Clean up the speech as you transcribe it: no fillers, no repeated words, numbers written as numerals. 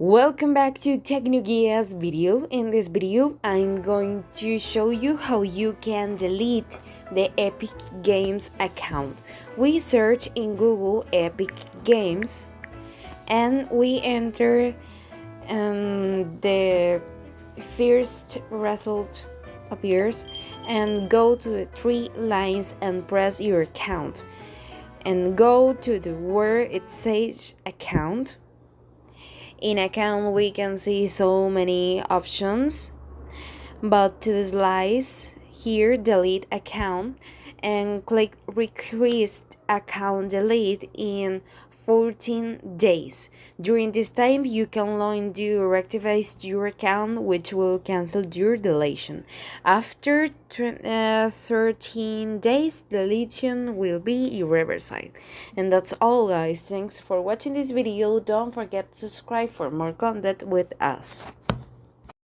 Welcome back to Tecnoguia's video. In this video, I'm going to show you how you can delete the Epic Games account. We search in Google Epic Games and we enter the first result appears and go to the three lines and press your account and go to the where it says account. In account we can see so many options, but to slice here delete account and click request account delete in 14 days. During this time you can log to rectify your account, which will cancel your deletion. After 13 days deletion will be irreversible. And that's all, guys. Thanks for watching this video. Don't forget to subscribe for more content with us.